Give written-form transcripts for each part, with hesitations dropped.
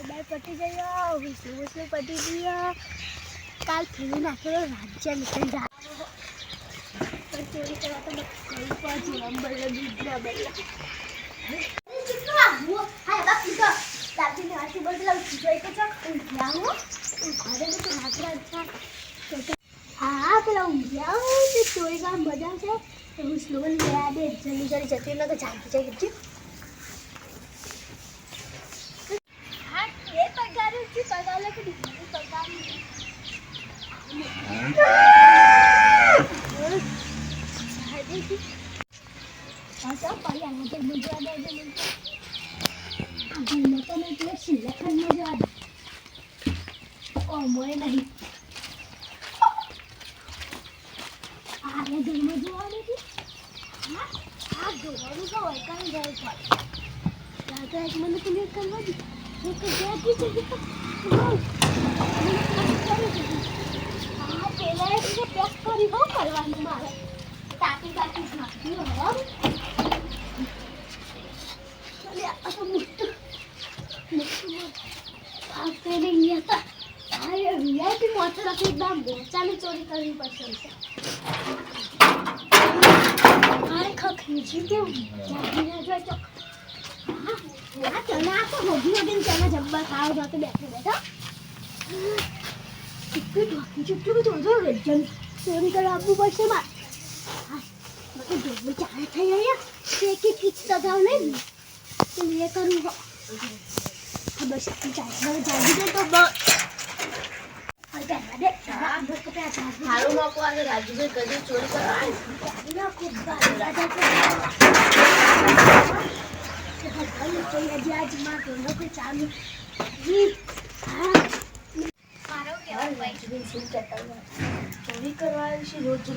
દાળ પટી ગયો, વિસલું પટી ગયો. કાલ ફેરી નાખેલો રાજ્ય નીકળી જાય પણ ચોરી કરવા તો કઈ પાછું નંબર બીજા બદલા દાદીને આટલી બદલાવ જોઈ તો છો ઊંઘ્યા ઘરે તો હા પેલા ઊંઘ્યા તે ચોરી કામ બધા છે હું સ્લોન ગયા દે જલ્દી જલ્દી જતી તો જાગી જાય ગયું હા એ પગાર છે પગાર લે કે બીજી પગાર अच्छा पाया ना तो मुझे आ दे मुझे अभी मत में तो सिलेक्शन मुझे आ दे ओ मोए नहीं आगे दिन में जो आ रही हां आ दोनों का वही कर जाए पर जाता है मैंने तुम्हें करवा दी वो तो जाती चली हां पहले इसको पैक करी हो करवानी मारे ताकि ताकि भागी हो चलिए अब मुट्ठ आप पहले ये था अरे वीआईपी मोटर रखी एकदम बेचाने चोरी करनी पसंद है अरे खींची के जाती ना जो तो हां ना चना तो होगी दिन चना जब्बा खाओ जाके बैठे बैठा कितने ढोकी चुपचाप तो जो जन चोरी कर आपको पैसे मार मतलब जो भी चाहे थे ये एक एक कितना था नहीं तो ये करूँगा अब बस चाहिए जाएगी तो बहुत हारू मको आगे राजू भाई कभी चोरी कर ना खूब बात आज माँ दोनों को चालू चोरी करवा रोज रोज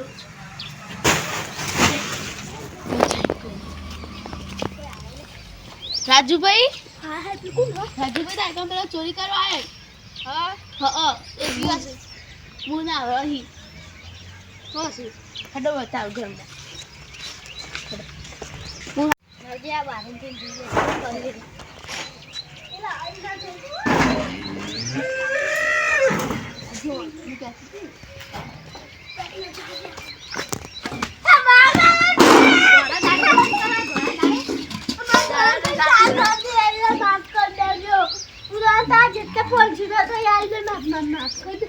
राजू भाई हाँ है बिल्कुल राजू भाई तारे पेला चोरी करवा आए हाँ हाँ एक दिवस मुना रही हाँ सी हटो बताओ घर में मुझे अब आने के लिए जितने पहुंचना था यार मैं माफ कर दे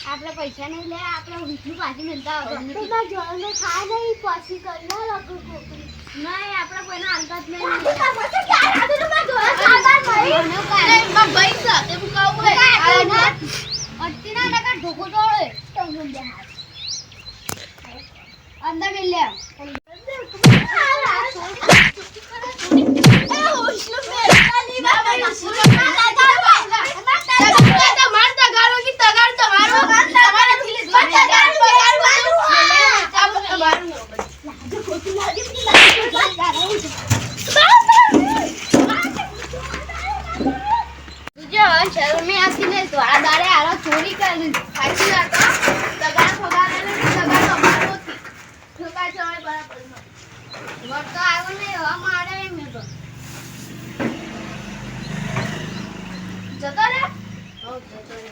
आपने पैसा नहीं ले आपने विष्णु पासी मिलता होगा तो मैं जोर में खा नहीं पासी करना लगो कोकरी नहीं आपने कोई ना अंकत नहीं आपका मत क्या आदि तो मैं जोर खाता नहीं मैं भाई सा ते बुकाऊ है अट्टी ना लगा ढोको तोड़े तो मुझे हाथ अंदर मिल ले शर्मी आती नहीं तो आधारे आरा चोरी कर ली खाई ना तो तगार फगार ने तगार तो मारो थी ठोका चोरी बराबर वर्त तो आयो नहीं हवा मारे में तो जतो रे ओ जतो रे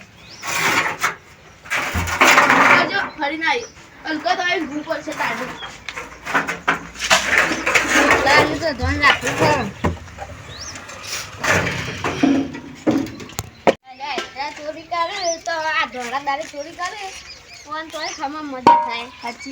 आजो फरी नाही अलका तो आई ऊपर से ताडू लाली तो धन राखू छे चोरी करे तो आ धोड़ा दारे चोरी करे कोन तो खामा मजा थाय साची